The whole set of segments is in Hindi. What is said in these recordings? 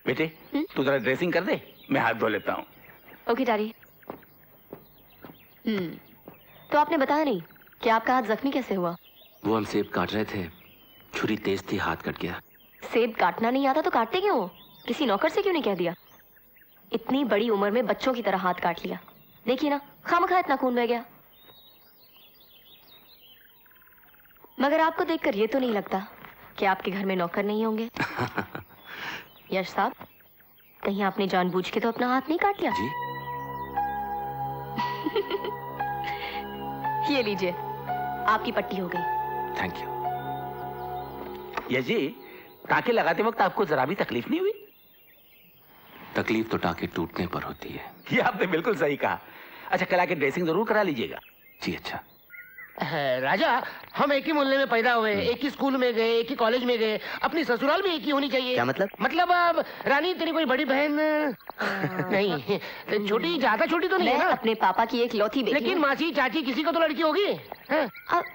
बेटे तू जरा ड्रेसिंग कर दे, मैं हाथ धो लेता हूँ। Okay daddy. तो आपने बताया नहीं कि आपका हाथ जख्मी कैसे हुआ? वो हम सेब काट रहे थे, छुरी तेज थी, हाथ कट गया। सेब काटना नहीं आता तो काटते क्यों? किसी नौकर से क्यों नहीं कह दिया? इतनी बड़ी उम्र में बच्चों की तरह हाथ काट लिया। देखिए ना, खामखा इतना खून बह गया। मगर आपको देखकर ये तो नहीं लगता कि आपके घर में नौकर नहीं होंगे? यश साहब, कहीं आपने जानबूझ के तो अपना हाथ नहीं काट लिया? जी? ये लीजिए, आपकी पट्टी हो गई। Thank you. यश जी, टाके लगाते वक्त आपको जरा भी तकलीफ नहीं हुई? तकलीफ तो टाके टूटने पर होती है। ये आपने बिल्कुल सही कहा। अच्छा, कल आके ड्रेसिंग जरूर करा लीजिएगा। जी अच्छा। राजा, हम एक ही मोहल्ले में पैदा हुए, एक ही स्कूल में गए, एक ही कॉलेज में गए, अपनी ससुराल भी एक ही होनी चाहिए। क्या मतलब? मतलब अब रानी तेरी कोई बड़ी बहन नहीं, छोटी, ज्यादा छोटी तो नहीं है ना? अपने पापा की एक लौती बेटी। लेकिन मासी चाची किसी को तो लड़की होगी।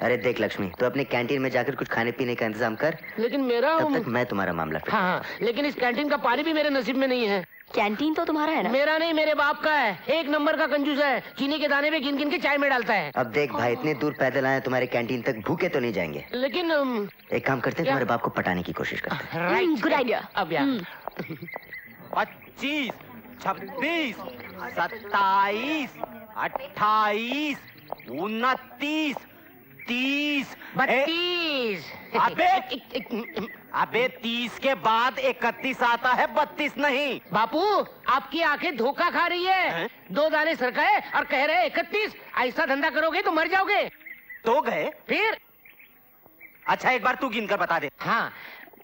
अरे देख लक्ष्मी, तो अपनी कैंटीन में जाकर कुछ खाने पीने का इंतजाम कर। लेकिन मेरा तब तक मैं तुम्हारा मामला फिर। हाँ, लेकिन इस कैंटीन का पानी भी मेरे नसीब में नहीं है। कैंटीन तो तुम्हारा है ना? मेरा नहीं, मेरे बाप का है। एक नंबर का कंजूस है, चीनी के दाने पे गिन गिन के चाय में डालता है। अब देख भाई, इतनी दूर पैदल आए तुम्हारे कैंटीन तक, भूखे तो नहीं जाएंगे। लेकिन एक काम करते हैं, तुम्हारे बाप को पटाने की कोशिश करते हैं। Right, good idea. अब यार 25, 26, 27, 28, 29, 30, 32। अबे 30 के बाद 31 आता है, 32 नहीं। बापू, आपकी आंखें धोखा खा रही है। 2 दाने सरकाए और कह रहे 31। ऐसा धंधा करोगे तो मर जाओगे। तो गए फिर? अच्छा, एक बार तू गिनकर बता दे। हाँ,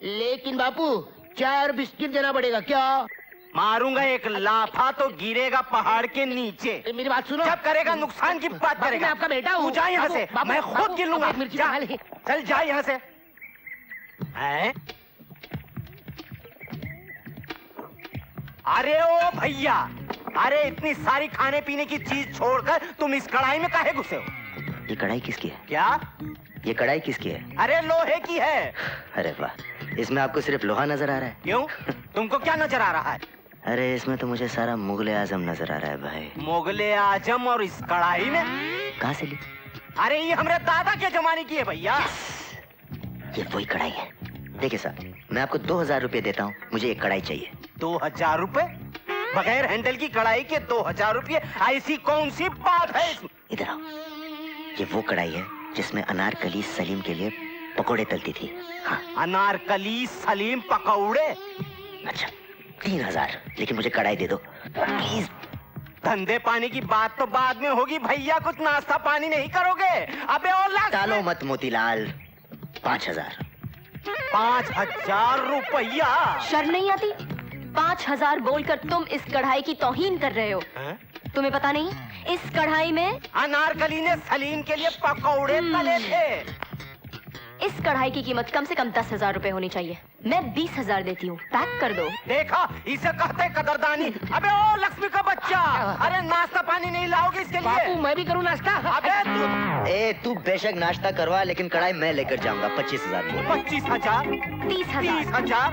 लेकिन बापू 4 बिस्किट देना पड़ेगा। क्या? मारूंगा एक लाफा तो गिरेगा पहाड़ के नीचे। मेरी बात सुनो। जब करेगा नुकसान की बात करेगा। मैं आपका बेटा हूँ। तू जा यहाँ से, बापू, मैं बापू, खुद गिन लूंगा। बापू, मिर्ची जा, खा ले। चल जा यहाँ से। हैं? अरे ओ भैया, अरे इतनी सारी खाने पीने की चीज छोड़कर तुम इस कढ़ाई में काहे घुसे हो? ये कढ़ाई किसकी है? क्या? ये कढ़ाई किसकी है? अरे लोहे की है। अरे वाह, इसमें आपको सिर्फ लोहा नजर आ रहा है? क्यों? तुमको क्या नजर आ रहा है? अरे इसमें तो मुझे सारा मुगले आजम नजर आ रहा है भाई। मुगले आजम? और इस कढ़ाई में कहाँ से ली? अरे ये हमारे दादा के जमाने की है भैया। ये वही कढ़ाई है। देखिए साहब, मैं आपको 2000 रुपये देता हूँ, मुझे एक कढ़ाई चाहिए। 2000 रुपए? बगैर हैंडल की कढ़ाई के 2000 रुपये? ऐसी कौन सी बात है इसमें? इधर आओ। ये वो कढ़ाई है जिसमें अनारकली सलीम के लिए पकोड़े तलती थी। हाँ। अनारकली सलीम पकौड़े? अच्छा, 3000, लेकिन मुझे कढ़ाई दे दो प्लीज। धंधे पानी की बात तो बाद में होगी भैया, कुछ नाश्ता पानी नहीं करोगे? अबे और टालो मत मोतीलाल। 5000। 5000 रुपया? शर्म नहीं आती? 5000 बोलकर तुम इस कढ़ाई की तौहीन कर रहे हो। तुम्हें पता नहीं, इस कढ़ाई में अनारकली ने सलीम के लिए पकौड़े तले थे। इस कढ़ाई की कीमत कम से कम 10,000 रुपए होनी चाहिए। मैं 20,000 देती हूँ, पैक कर दो। देखा, इसे कहते कदरदानी। अबे ओ लक्ष्मी का बच्चा, अरे नाश्ता पानी नहीं लाओगे इसके लिए? बापू, मैं भी करूँ नाश्ता? अबे तू बेशक नाश्ता करवा, लेकिन कढ़ाई मैं लेकर जाऊंगा। 25,000 बोल। 25,000? 30,000? 30,000?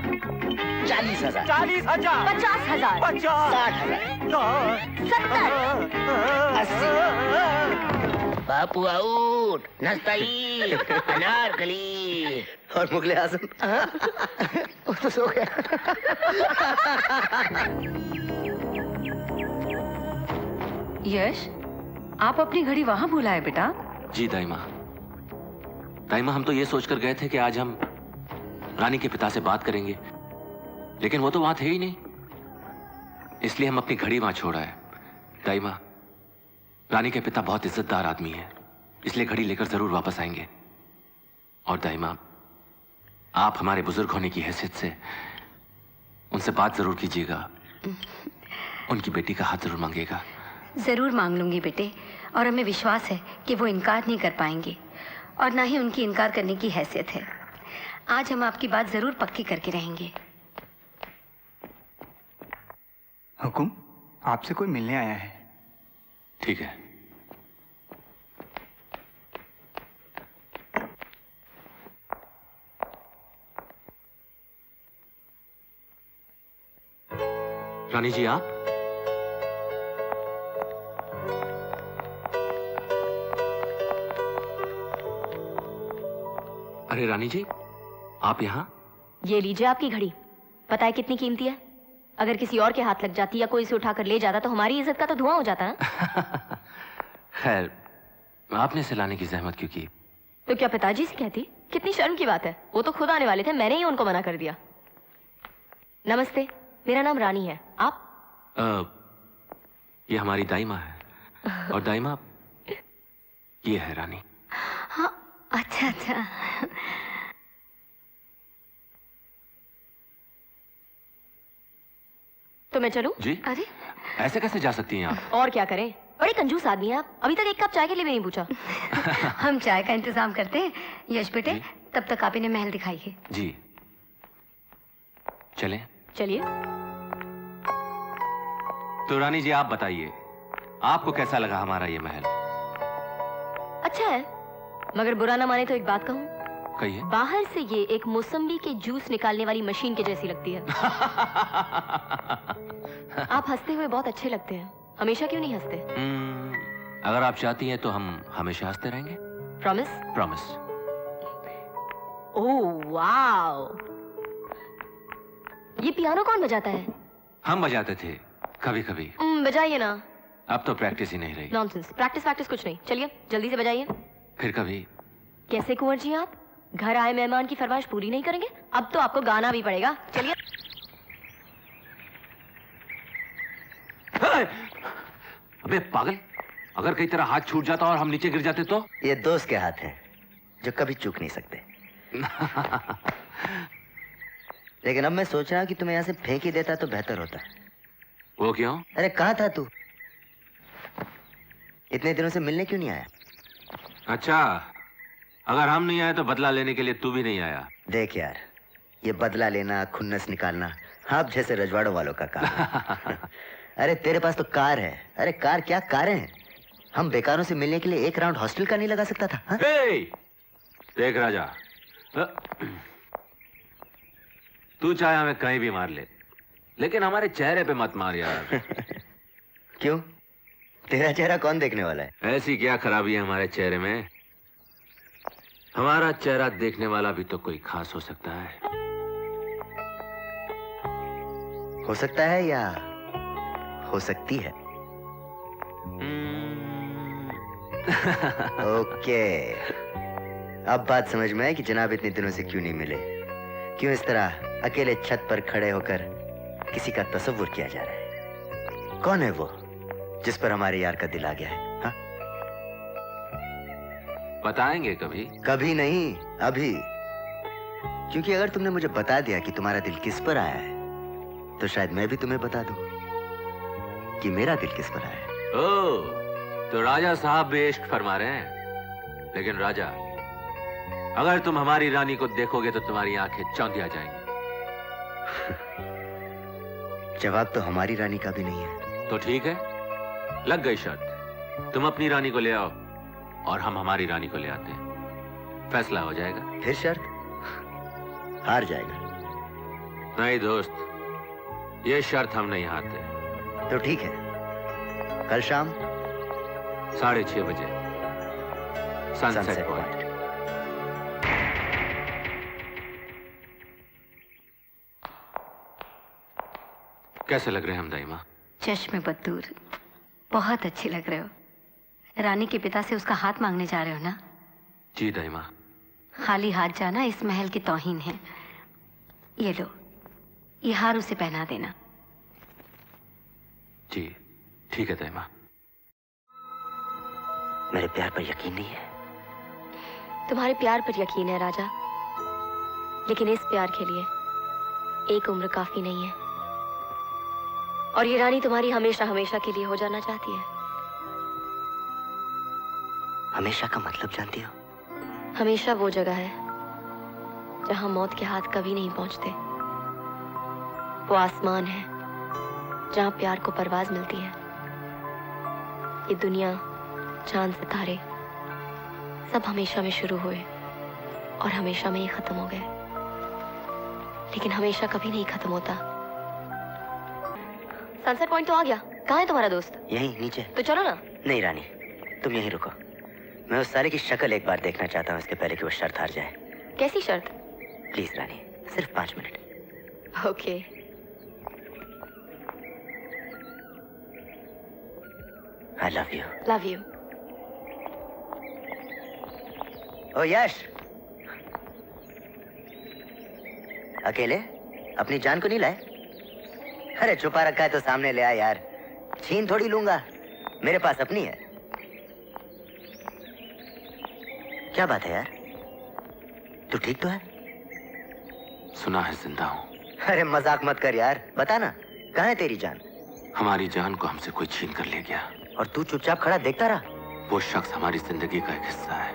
40,000? 40,000? 50,000? 50,000? 60,000? 70,000? बापू आउट, नाश्ता ई, अनारकली और मुगले आजम। वो तो सो गया। यश, आप अपनी घड़ी वहां भूला है बेटा? जी दाइमा। दाइमा, हम तो ये सोचकर गए थे कि आज हम रानी के पिता से बात करेंगे, लेकिन वो तो वहां थे ही नहीं, इसलिए हम अपनी घड़ी वहां छोड़ आए। दाइमा, रानी के पिता बहुत इज्जतदार आदमी है, इसलिए घड़ी लेकर जरूर वापस आएंगे। और दाइमा, आप हमारे बुजुर्ग होने की हैसियत से उनसे बात जरूर कीजिएगा, उनकी बेटी का हाथ जरूर मांगिएगा। जरूर मांग लूंगी बेटे, और हमें विश्वास है कि वो इनकार नहीं कर पाएंगे, और ना ही उनकी इनकार करने की हैसियत है। आज हम आपकी बात जरूर पक्की करके रहेंगे। हुकुम, आपसे कोई मिलने आया है। ठीक है। रानी जी आप? अरे रानी जी, आप यहाँ? ये लीजिए आपकी घड़ी। पता है कितनी कीमती है? अगर किसी और के हाथ लग जाती या कोई इसे उठाकर ले जाता तो हमारी इज्जत का तो धुआं हो जाता ना। खैर, आपने इसे लाने की जहमत क्यों की? तो क्या पिताजी से कहती? कितनी शर्म की बात है। वो तो खुद आने वाले थे, मैंने ही उनको मना कर दिया। नमस्ते, मेरा नाम रानी है। आप? ये हमारी दाई माँ है। और दाई माँ ये है रानी। हाँ, अच्छा अच्छा। तो मैं चलूं? जी? अरे ऐसे कैसे जा सकती हैं आप? और क्या करें, बड़े कंजूस आदमी हैं आप। अभी तक एक कप चाय के लिए भी नहीं पूछा। हम चाय का इंतजाम करते हैं। यश बेटे, जी? तब तक आप इन्हें महल दिखाइए। जी चलें? चलिए। तो रानी जी आप बताइए, आपको कैसा लगा हमारा ये महल? अच्छा है, मगर बुरा ना माने तो एक बात कहूं, कहिए। बाहर से ये एक मौसम्बी के जूस निकालने वाली मशीन के जैसी लगती है। आप हंसते हुए बहुत अच्छे लगते हैं। हमेशा क्यों नहीं हंसते? अगर आप चाहती हैं तो हम हमेशा हंसते रहेंगे। प्रॉमिस? प्रॉमिस। ओह वाओ, ये पियानो कौन बजाता है? हम बजाते थे कभी कभी। बजाइए ना। अब तो प्रैक्टिस ही नहीं रही। नॉनसेंस, प्रैक्टिस कुछ नहीं। चलिए जल्दी से बजाइए। फिर कभी। कैसे कुंवर जी, आप घर आए मेहमान की फरमाइश पूरी नहीं करेंगे? अब तो आपको गाना भी पड़ेगा। चलिए। अबे पागल, अगर कई तरह हाथ छूट जाता और हम नीचे गिर जाते तो? ये दोस्त के हाथ हैं जो कभी चूक नहीं सकते। लेकिन अब मैं सोच रहा हूं कि तुम्हें यहाँ से फेंक ही देता तो बेहतर होता। वो क्यों? अरे कहाँ था तू? इतने दिनों से मिलने क्यों नहीं आया? अच्छा, अगर हम नहीं आए तो बदला लेने के लिए तू भी नहीं आया। देख यार, ये बदला लेना, खुन्नस निकालना आप जैसे रजवाड़ों वालों का काम है। अरे तेरे पास तो कार है। अरे कार क्या, कारें हैं। हम बेकारों से मिलने के लिए एक राउंड हॉस्टल का नहीं लगा सकता था? हाँ? देख राजा, तू चाहे हमें कहीं भी मार ले, लेकिन हमारे चेहरे पे मत मार यार। क्यों? तेरा चेहरा कौन देखने वाला है? ऐसी क्या खराबी है हमारे चेहरे में? हमारा चेहरा देखने वाला भी तो कोई खास हो सकता है। हो सकता है या हो सकती है? ओके, अब बात समझ में आई कि जनाब इतने दिनों से क्यों नहीं मिले। क्यों इस तरह अकेले छत पर खड़े होकर किसी का तसव्वुर किया जा रहा है? कौन है वो जिस पर हमारे यार का दिल आ गया है? हाँ? बताएंगे कभी? कभी नहीं, अभी। क्योंकि अगर तुमने मुझे बता दिया कि तुम्हारा दिल किस पर आया है, तो शायद मैं भी तुम्हें बता दूं कि मेरा दिल किस पर आया है। ओह, तो राजा साहब भी इश्क फरमा रहे हैं। लेकिन राजा, अगर तुम हमारी रानी को देखोगे तो तुम्हारी आंखें चौंधिया जाएंगी। जवाब तो हमारी रानी का भी नहीं है। तो ठीक है, लग गई शर्त। तुम अपनी रानी को ले आओ और हम हमारी रानी को ले आते हैं। फैसला हो जाएगा। फिर शर्त? हार जाएगा। नहीं दोस्त, ये शर्त हम नहीं हारते। तो ठीक है, कल शाम 6:30 बजे सनसेट सनसेट पॉइंट। कैसे लग रहे हैं हम दाइमा? चश्मे बदूर, बहुत अच्छे लग रहे हो। रानी के पिता से उसका हाथ मांगने जा रहे हो ना? जी दाइमा। खाली हाथ जाना इस महल की तौहीन है। ये लो, ये हार उसे पहना देना। जी ठीक है दाइमा। मेरे प्यार पर यकीन नहीं है? तुम्हारे प्यार पर यकीन है राजा, लेकिन इस प्यार के लिए एक उम्र काफी नहीं है। और ये रानी तुम्हारी हमेशा हमेशा के लिए हो जाना चाहती है। हमेशा का मतलब जानती हो? हमेशा वो जगह है जहां मौत के हाथ कभी नहीं पहुंचते। वो आसमान है जहां प्यार को परवाज मिलती है। ये दुनिया, चांद, सितारे सब हमेशा में शुरू हुए और हमेशा में ही खत्म हो गए, लेकिन हमेशा कभी नहीं खत्म होता। सनसेट पॉइंट तो आ गया। कहाँ है तुम्हारा दोस्त? यहीं नीचे। तो चलो ना। नहीं रानी, तुम यहीं रुको। मैं उस साले की शक्ल एक बार देखना चाहता हूँ, इसके पहले कि वो शर्त हार जाए। कैसी शर्त? प्लीज रानी, सिर्फ 5 minute. Okay. I love you. Love you. ओ यश, अकेले अपनी जान को नहीं लाए? अरे छुपा रखा है तो सामने ले आ यार, छीन थोड़ी लूंगा, मेरे पास अपनी है। क्या बात है यार, तू ठीक तो है? सुना है जिंदा हूँ। अरे मजाक मत कर यार, बता ना, कहाँ है तेरी जान? हमारी जान को हमसे कोई छीन कर ले गया। और तू चुपचाप खड़ा देखता रहा? वो शख्स हमारी जिंदगी का एक हिस्सा है,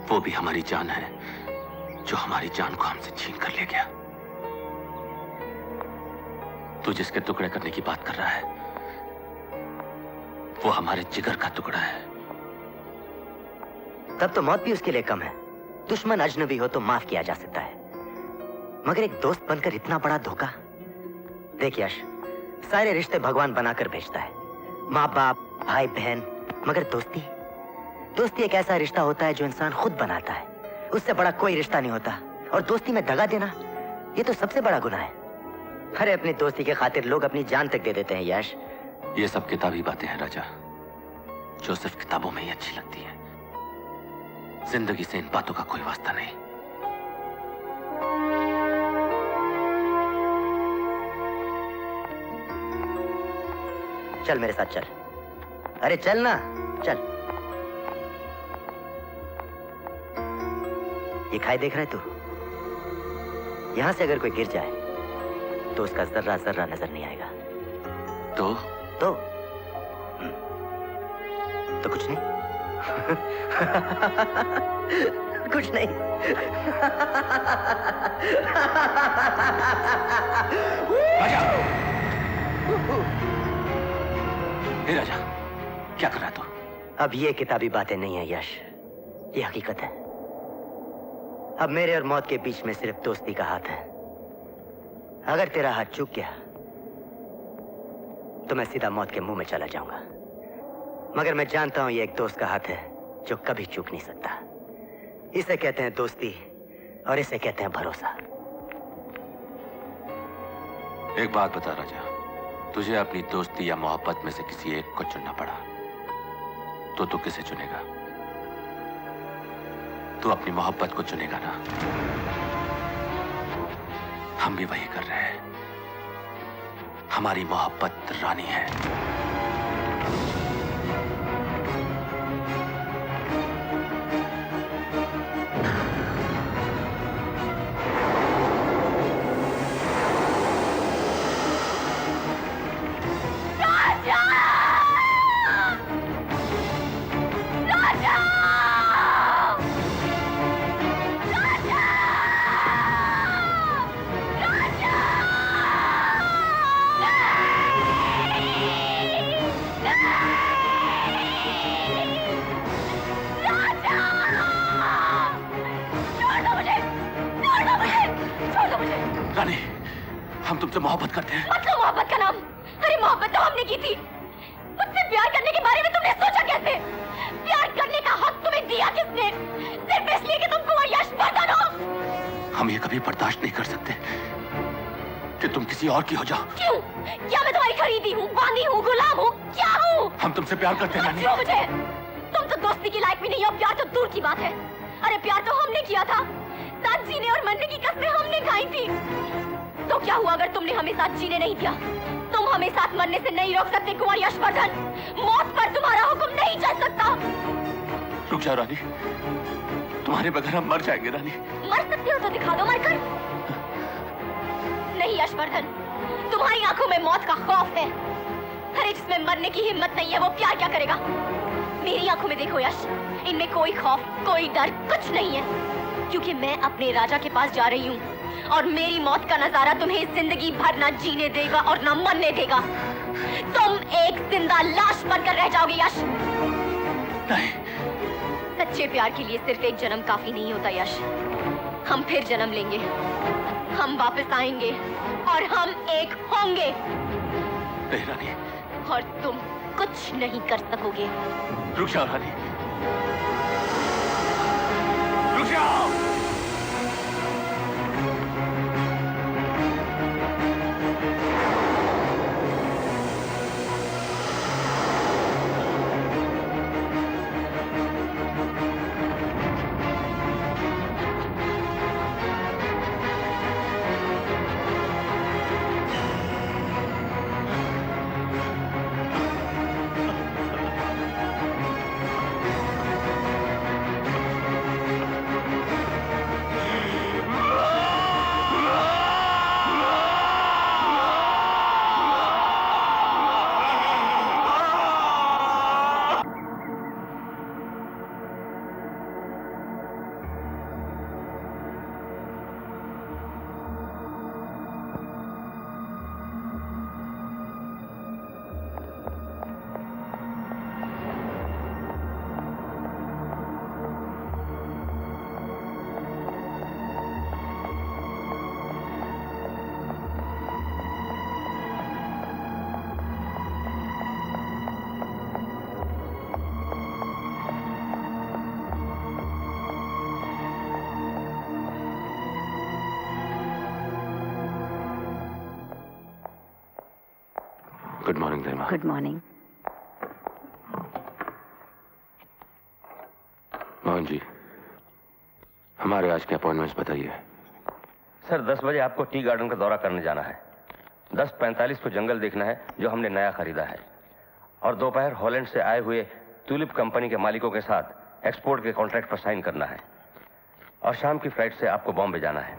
वो भी हमारी जान है, जो हमारी जान को हमसे छीन कर ले गया। तू जिसके टुकड़े करने की बात कर रहा है, वो हमारे जिगर का टुकड़ा है। तब तो मौत भी उसके लिए कम है। दुश्मन अजनबी हो तो माफ किया जा सकता है, मगर एक दोस्त बनकर इतना बड़ा धोखा। देख यश, सारे रिश्ते भगवान बनाकर भेजता है, माँ बाप, भाई बहन, मगर दोस्ती, दोस्ती एक ऐसा रिश्ता होता है जो इंसान खुद बनाता है। उससे बड़ा कोई रिश्ता नहीं होता। और दोस्ती में दगा देना, ये तो सबसे बड़ा गुनाह है। अरे अपनी दोस्ती के खातिर लोग अपनी जान तक दे देते हैं यश। ये सब किताबी बातें हैं राजा, जो सिर्फ किताबों में ही अच्छी लगती हैं। जिंदगी से इन बातों का कोई वास्ता नहीं। चल मेरे साथ चल। अरे चल ना, चल। ये खाई देख रहा है तू? यहां से अगर कोई गिर जाए तो उसका जर्रा जर्रा नजर नहीं आएगा। तो तो कुछ नहीं। कुछ नहीं। राजा! हे राजा, क्या कर रहा तू? अब ये किताबी बातें नहीं है यश, ये हकीकत है। अब मेरे और मौत के बीच में सिर्फ दोस्ती का हाथ है। अगर तेरा हाथ चूक गया तो मैं सीधा मौत के मुंह में चला जाऊंगा, मगर मैं जानता हूं ये एक दोस्त का हाथ है जो कभी चूक नहीं सकता। इसे कहते हैं दोस्ती और इसे कहते हैं भरोसा। एक बात बता राजा, तुझे अपनी दोस्ती या मोहब्बत में से किसी एक को चुनना पड़ा तो तू किसे चुनेगा? तू अपनी मोहब्बत को चुनेगा ना? हम भी वही कर रहे हैं। हमारी मोहब्बत रानी है। रानी, हम तुमसे मोहब्बत करते हैं। मत लो मोहब्बत का नाम। अरे मोहब्बत तो हमने की थी। मुझसे प्यार करने के बारे में तुमने सोचा कैसे? प्यार करने का हक तुम्हें दिया किसने? सिर्फ इसलिए कि तुम कुंवर यशवर्धन हो। हम ये कभी बर्दाश्त नहीं कर सकते कि तुम किसी और की हो जाओ। क्यों? क्या मैं तुम्हारी खरीदी हूँ, बांधी हूँ, गुलाम हूँ? क्या हूँ? हम तुमसे प्यार करते हैं रानी। क्यों मुझे? तुम तो दोस्ती की लायक भी नहीं हो, प्यार तो दूर की बात है। अरे प्यार तो हमने किया था, साथ जीने और मरने की कस्में हमने खाई थी। तो क्या हुआ अगर तुमने हमें साथ जीने नहीं दिया? तुम हमें साथ मरने से नहीं रोक सकते कुंवर यशवर्धन। मौत पर तुम्हारा हुक्म नहीं चल सकता। रुक जाओ रानी, तुम्हारे बगैर हम मर जाएंगे रानी। मर सकते हो तो दिखा दो मरकर। नहीं यशवर्धन, तुम्हारी आंखों में मौत का खौफ है। अरे जिसमें मरने की हिम्मत नहीं है वो प्यार क्या करेगा? मेरी आंखों में देखो यश, इनमें कोई खौफ, कोई डर, कुछ नहीं है, क्योंकि मैं अपने राजा के पास जा रही हूँ और मेरी मौत का नजारा तुम्हें जिंदगी भर न जीने देगा और न मरने देगा। तुम एक जिंदा लाश बनकर रह जाओगे यश। नहीं। सच्चे प्यार के लिए सिर्फ एक जन्म काफी नहीं होता यश। हम फिर जन्म लेंगे, हम वापस आएंगे और हम एक होंगे। नहीं रानी। और तुम कुछ नहीं कर सकोगे। रुक जाओ रानी, रुक जाओ। गुड मॉर्निंग तैमा। Good morning. मोहन जी, हमारे आज के अपॉइंटमेंट्स बताइए। सर 10 बजे आपको टी गार्डन का दौरा करने जाना है। 10:45 को जंगल देखना है जो हमने नया खरीदा है, और दोपहर हॉलैंड से आए हुए ट्यूलिप कंपनी के मालिकों के साथ एक्सपोर्ट के कॉन्ट्रैक्ट पर साइन करना है, और शाम की फ्लाइट से आपको बॉम्बे जाना है।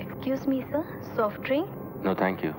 Excuse me, sir. Soft drink? No thank you.